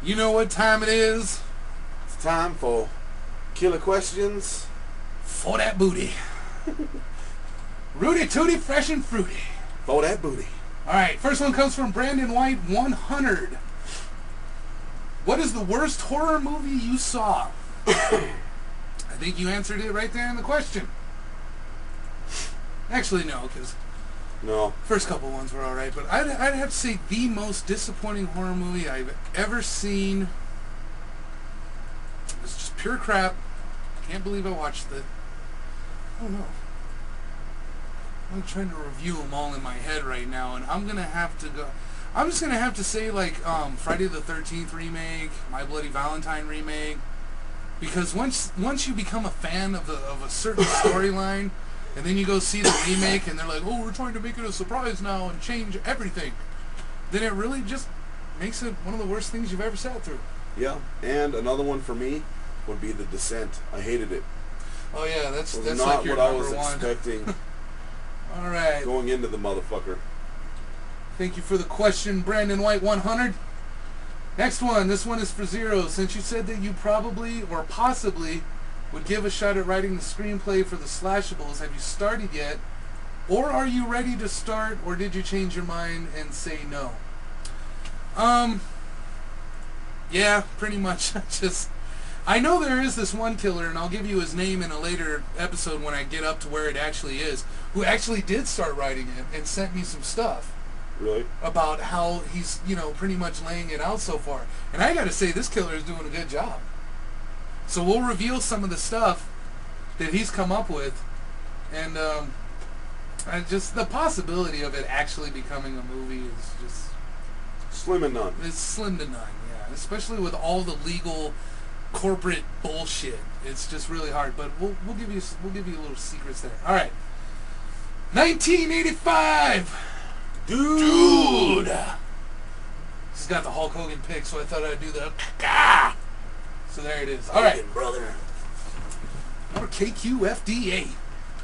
You know what time it is? It's time for killer questions For that booty. Rooty tooty, fresh and fruity. for that booty. Alright, first one comes from Brandon White 100. What is the worst horror movie you saw? I think you answered it right there in the question. Actually, no, because No. first couple ones were alright, but I'd have to say the most disappointing horror movie I've ever seen. It was just pure crap. Can't believe I watched it. Oh no. I'm trying to review them all in my head right now, and I'm gonna have to go. I'm just gonna have to say like Friday the 13th remake, My Bloody Valentine remake, because once you become a fan of a certain storyline, and then you go see the remake, and they're like, oh, we're trying to make it a surprise now and change everything, then it really just makes it one of the worst things you've ever sat through. Yeah, and another one for me would be The Descent. I hated it. Oh yeah, that's Not like your what I number was one. expecting All right. going into the motherfucker. Thank you for the question, Brandon White 100. Next one. This one is for Zero. Since you said that you probably or possibly would give a shot at writing the screenplay for the Slashables, have you started yet? Or are you ready to start, or did you change your mind and say no? Yeah, pretty much. I know there is this one killer, and I'll give you his name in a later episode when I get up to where it actually is, who actually did start writing it and sent me some stuff. Really? About how he's, pretty much laying it out so far. And I gotta say, this killer is doing a good job. So we'll reveal some of the stuff that he's come up with, and just the possibility of it actually becoming a movie is just Slim and none. it's slim to none. Yeah, especially with all the legal corporate bullshit. It's just really hard. But we'll give you little secrets there. All right, 1985. Dude! This has got the Hulk Hogan pick, so I thought I'd do the So there it is. Alright, brother. More KQFDA.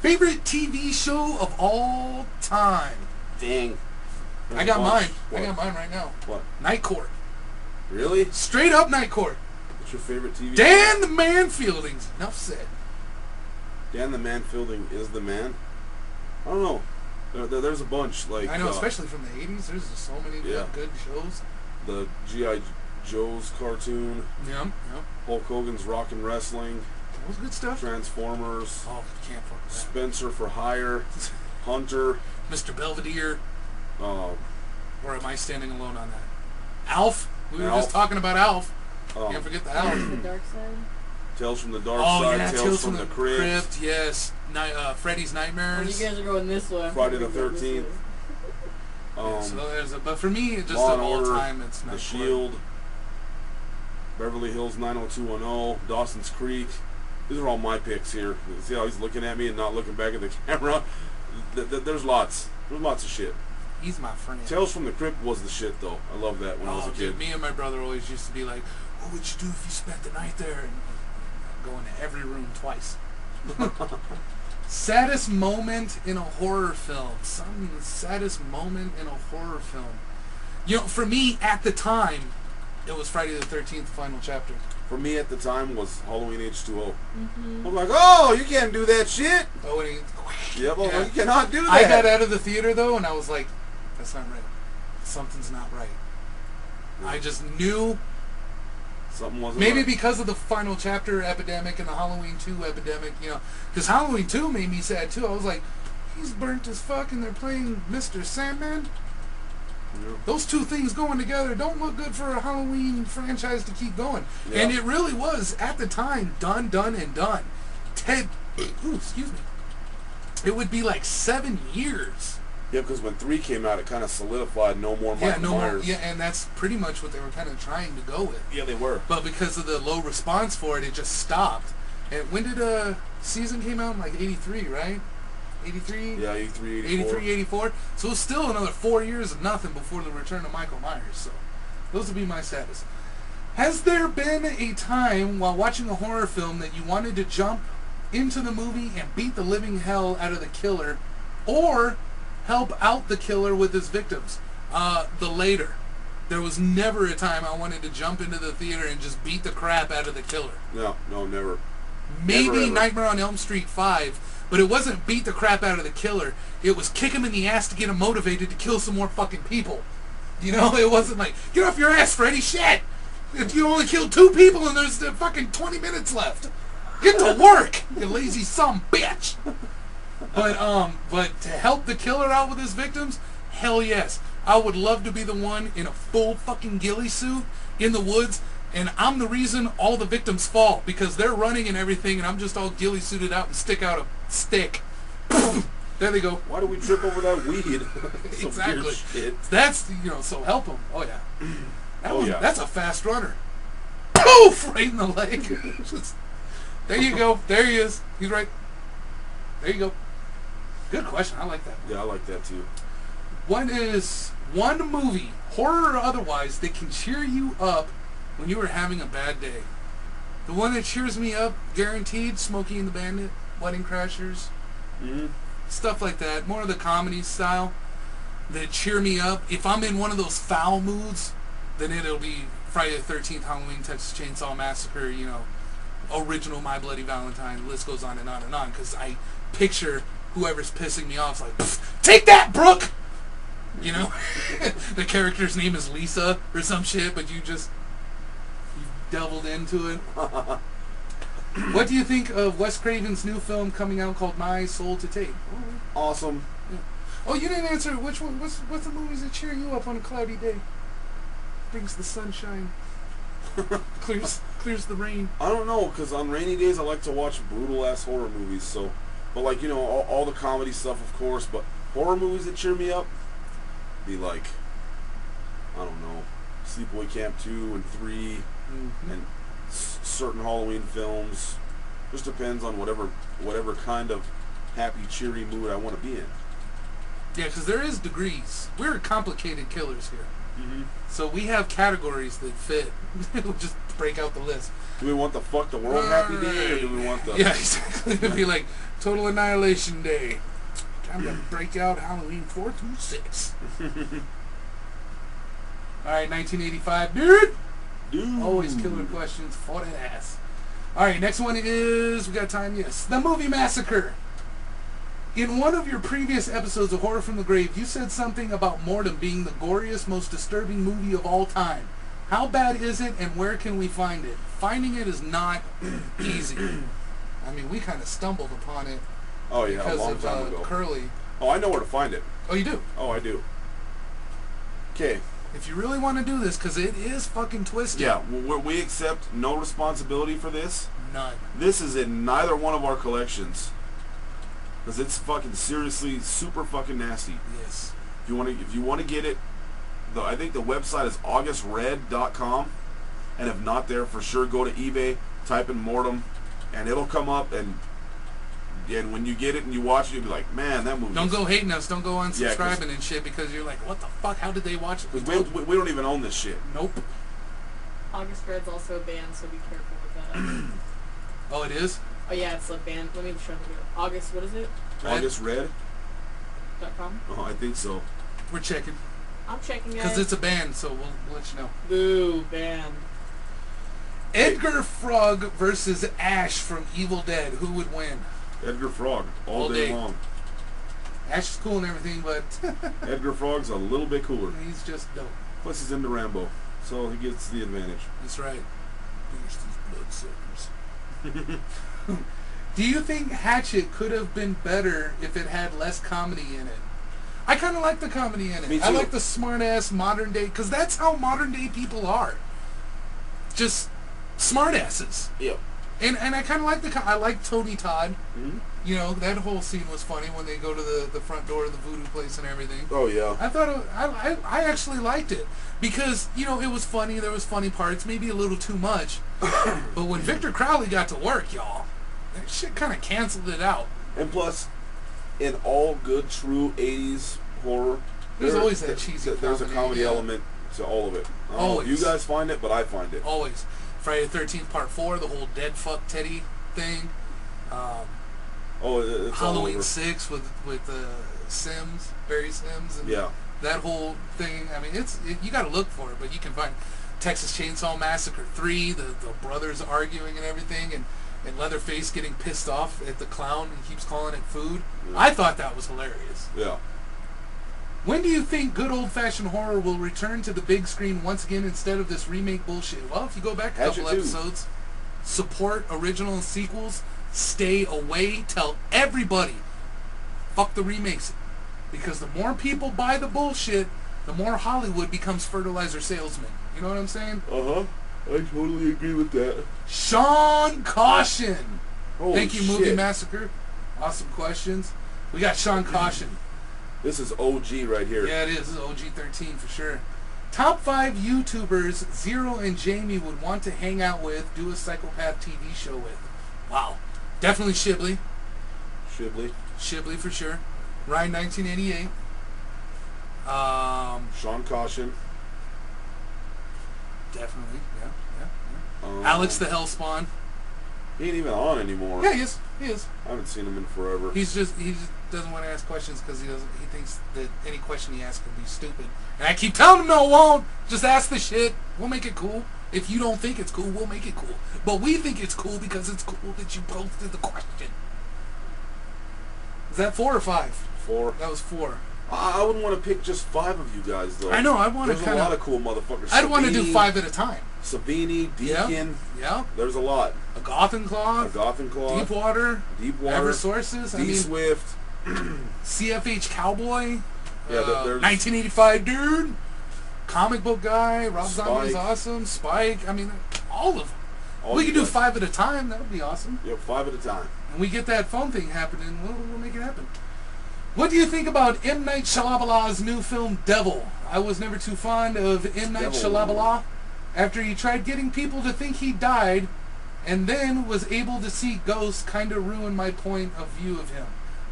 Favorite TV show of all time? Dang. I got mine. What? I got mine right now. What? Night Court. Really? Straight up Night Court. What's your favorite TV Dan the Man Fieldings. Enough said. Dan the Man Fielding is the man? I don't know. There's a bunch. Like I know, especially from the 80s. There's just so many good shows. The G.I. Joe's cartoon. Yep. Hulk Hogan's Rockin' Wrestling. That was good stuff. Transformers. Oh, can't fuck with that. Spencer for Hire. Hunter. Mr. Belvedere. Uh, Or am I standing alone on that? Alf. We were Alf. just talking about Alf. Can't forget the Alf. The Dark Side. Tales from the Dark Oh Side. yeah, Tales from the Crypt. Yes. Freddy's Oh, Nightmares. you guys are going this way. Friday the 13th. So there's but for me, just Law of and all Order, time, it's The Night Shield. Beverly Hills 90210. Dawson's Creek. These are all my picks here. See how he's looking at me and not looking back at the camera? There's lots. There's lots of shit. He's my friend. Tales from the Crypt was the shit, though. I loved that when I was a kid. Dude, me and my brother always used to be like, "What would you do if you spent the night there?" And go into every room twice. Saddest moment in a horror film. Some saddest moment in a horror film. For me at the time, it was Friday the 13th, final chapter. For me at the time was Halloween H2O. Mm-hmm. I'm like, oh, you can't do that shit. Oh, and Yep, well, you cannot do that. I got out of the theater though, and I was like, "That's not right. Something's not right." Yeah. I just knew. Something wasn't Maybe right. because of the final chapter epidemic and the Halloween 2 epidemic, because Halloween 2 made me sad too. I was like, he's burnt as fuck and they're playing Mr. Sandman. Yeah. Those two things going together don't look good for a Halloween franchise to keep going. Yeah. And it really was, at the time, done. Ted, excuse me. It would be like 7 years. Yeah, because when 3 came out, it kind of solidified no more Michael Myers. Yeah, and that's pretty much what they were kind of trying to go with. Yeah, they were. But because of the low response for it, it just stopped. And when did season came out? Like 83, right? 83? Yeah, 83, 84. 83, 84. So it was still another 4 years of nothing before the return of Michael Myers. So those would be my status. Has there been a time while watching a horror film that you wanted to jump into the movie and beat the living hell out of the killer, or help out the killer with his victims? The later. There was never a time I wanted to jump into the theater and just beat the crap out of the killer. No, never. Maybe Never, ever. Nightmare on Elm Street 5, but it wasn't beat the crap out of the killer. It was kick him in the ass to get him motivated to kill some more fucking people. You know, it wasn't like, get off your ass, Freddy, shit! If you only killed 2 people and there's fucking 20 minutes left. Get to work, you lazy son bitch! But to help the killer out with his victims, hell yes. I would love to be the one in a full fucking ghillie suit in the woods, and I'm the reason all the victims fall, because they're running and everything, and I'm just all ghillie suited out and stick out a stick. There they go. Why do we trip over that weed? Exactly. Shit. That's, so help him. Oh, yeah. That's a fast runner. Poof! Right in the leg. There you go. There he is. He's right. There you go. Good question. I like that. Yeah, I like that too. What is one movie, horror or otherwise, that can cheer you up when you are having a bad day? The one that cheers me up, guaranteed, Smokey and the Bandit, Wedding Crashers, stuff like that. More of the comedy style that cheer me up. If I'm in one of those foul moods, then it'll be Friday the 13th, Halloween, Texas Chainsaw Massacre, original My Bloody Valentine. The list goes on and on and on, because I picture whoever's pissing me off like, take that, Brooke! The character's name is Lisa or some shit, but you delved into it. What do you think of Wes Craven's new film coming out called My Soul to Take? Awesome. Yeah. Oh, you didn't answer. Which one? What's the movies that cheer you up on a cloudy day? Brings the sunshine. clears the rain. I don't know, because on rainy days I like to watch brutal ass horror movies. So, but like all the comedy stuff, of course. But horror movies that cheer me up be like, I don't know, Sleepaway Camp 2 and 3, and certain Halloween films. Just depends on whatever kind of happy, cheery mood I want to be in. Yeah, because there is degrees. We're complicated killers here. So we have categories that fit. We'll just break out the list. Do we want the fuck the world happy day, or do we want the... Yeah, exactly. It'd be like Total Annihilation Day. Time to break out Halloween 4 through 6. Alright, 1985. Dude! Always killer questions for that ass. Alright, next one is... We got time? Yes. The movie Massacre. In one of your previous episodes of Horror from the Grave, you said something about Mortem being the goriest, most disturbing movie of all time. How bad is it, and where can we find it? Finding it is not easy. I mean, we kind of stumbled upon it. Oh yeah, because a long time ago. Curly. Oh, I know where to find it. Oh, you do? Oh, I do. Okay. If you really want to do this, because it is fucking twisted. Yeah, we accept no responsibility for this. None. This is in neither one of our collections. Because it's fucking seriously super fucking nasty. Yes. If you want to get it, I think the website is augustred.com, and if not there, for sure go to eBay, type in Mortem, and it'll come up, and when you get it and you watch it, you'll be like, man, that movie. Don't go hating us. Don't go unsubscribing and shit, because you're like, what the fuck? How did they watch it? We don't even own this shit. Nope. August Red's also a band, so be careful with that. Oh, it is? Oh yeah, it's a band. Let me show you. August, what is it? AugustRed.com? Oh, I think so. We're checking. I'm checking it. Because it's a band, so we'll let you know. Boo, band. Edgar Frog versus Ash from Evil Dead. Who would win? Edgar Frog, all day long. Ash is cool and everything, but... Edgar Frog's a little bit cooler. He's just dope. Plus he's into Rambo, so he gets the advantage. That's right. Finish these bloodsuckers. Do you think Hatchet could have been better if it had less comedy in it? I kind of like the comedy in it. Me too. I like the smart-ass modern day, because that's how modern day people are. Just smart-asses. Yep. And I kind of like I like Tony Todd. Mm-hmm. That whole scene was funny when they go to the front door of the voodoo place and everything. Oh yeah. I thought I actually liked it because it was funny. There was funny parts, maybe a little too much. But when Victor Crowley got to work, y'all, that shit kind of canceled it out. And plus, in all good true '80s horror, there's always that cheesy. There's a comedy element to all of it. I don't know if you guys find it, but I find it. Always. Friday the 13th Part 4, the whole dead fuck Teddy thing. It's Halloween 6 with Sims, Barry Sims. And yeah. That whole thing. I mean, you got to look for it, but you can find Texas Chainsaw Massacre 3, the brothers arguing and everything, and Leatherface getting pissed off at the clown. He keeps calling it food. Yeah. I thought that was hilarious. Yeah. When do you think good old-fashioned horror will return to the big screen once again instead of this remake bullshit? Well, if you go back a couple Hatchet 2. episodes, support original sequels, stay away, tell everybody, fuck the remakes. Because the more people buy the bullshit, the more Hollywood becomes fertilizer salesmen. You know what I'm saying? Uh-huh. I totally agree with that. Sean Caution. Holy Thank you, shit. Movie Massacre. Awesome questions. We got Sean Caution. This is OG right here. Yeah, it is. This is OG 13 for sure. Top 5 YouTubers Zero and Jamie would want to hang out with, do a psychopath TV show with. Wow. Definitely Shibley. Shibley for sure. Ryan 1988. Sean Caution. Definitely. Yeah. Alex the Hellspawn. He ain't even on anymore. Yeah, he is. I haven't seen him in forever. He just doesn't want to ask questions because he thinks that any question he asks will be stupid. And I keep telling him, no, it won't. Just ask the shit. We'll make it cool. If you don't think it's cool, we'll make it cool. But we think it's cool because it's cool that you posted the question. Is that 4 or 5? 4. That was 4. I wouldn't want to pick just 5 of you guys, though. I know. I want to There's kind a lot of cool motherfuckers. I'd want to do 5 at a time. Sabini, Deacon. Yeah. There's a lot. A Gothenklaw. Deepwater. Eversources. D-Swift. CFH Cowboy. Yeah, there's 1985 Dude. Comic book guy. Rob Zombie is Spike. awesome. Spike. I mean, all of them. all We you could do guys. 5 at a time. That would be awesome. Yep, 5 at a time. And we get that phone thing happening. We'll make it happen. What do you think about M. Night Shyamalan's new film Devil? I was never too fond of M. Night Devil. Shyamalan after he tried getting people to think he died and then was able to see ghosts. Kind of ruined my point of view of him.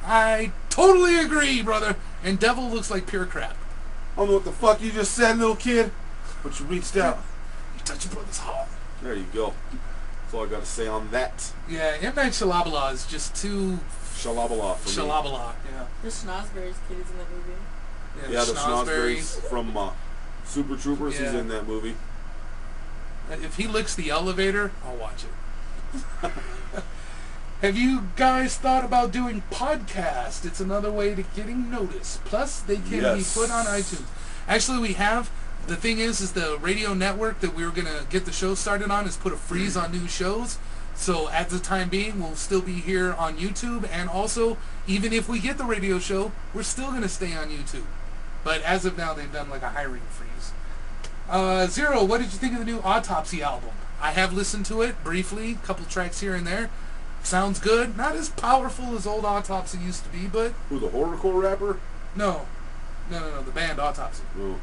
I totally agree, brother. And Devil looks like pure crap. I don't know what the fuck you just said, little kid, but you reached out. You touch your brother's heart. There you go. That's all I got to say on that. Yeah, M. Night Shyamalan is just too Shalabala for me. Shalabala. Yeah. The Schnozberries kid is in that movie. Yeah, the Schnozberries from Super Troopers. He's Yeah. in that movie. If he licks the elevator, I'll watch it. Have you guys thought about doing podcast? It's another way to getting noticed. Plus, they can Yes. be put on iTunes. Actually, we have. The thing is the radio network that we were going to get the show started on has put a freeze on new shows. So at the time being, we'll still be here on YouTube. And also, even if we get the radio show, we're still going to stay on YouTube. But as of now, they've done like a hiring freeze. Zero, what did you think of the new Autopsy album? I have listened to it briefly, a couple tracks here and there. Sounds good. Not as powerful as old Autopsy used to be, but Who, the horrorcore rapper? no, the band Autopsy. Oh.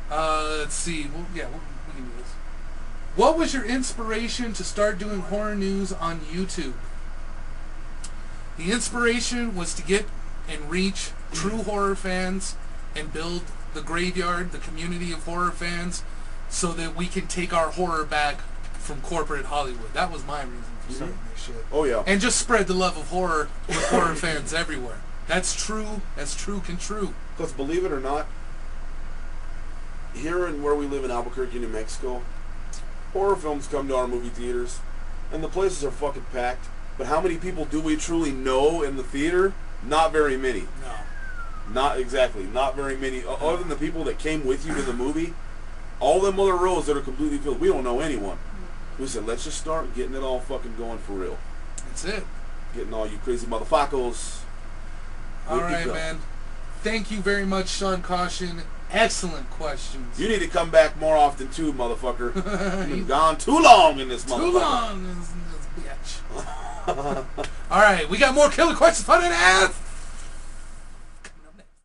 Let's see. Well, we can do this. What was your inspiration to start doing horror news on YouTube? The inspiration was to get and reach true horror fans and build the graveyard, the community of horror fans, so that we can take our horror back from corporate Hollywood. That was my reason for starting this shit. Oh, yeah. And just spread the love of horror with horror fans everywhere. That's true. That's true can true. Because believe it or not, here in where we live in Albuquerque, New Mexico, horror films come to our movie theaters, and the places are fucking packed. But how many people do we truly know in the theater? Not very many. No. Not exactly. Not very many. Other than the people that came with you to the movie, all them other rows that are completely filled, we don't know anyone. We said, let's just start getting it all fucking going for real. That's it. Getting all you crazy motherfuckers. All Good to right, go. man. Thank you very much, Sean Caution. Excellent questions. You need to come back more often too, motherfucker. You've been gone too long in this motherfucker. Too long in this bitch. All right, we got more killer questions for the ass.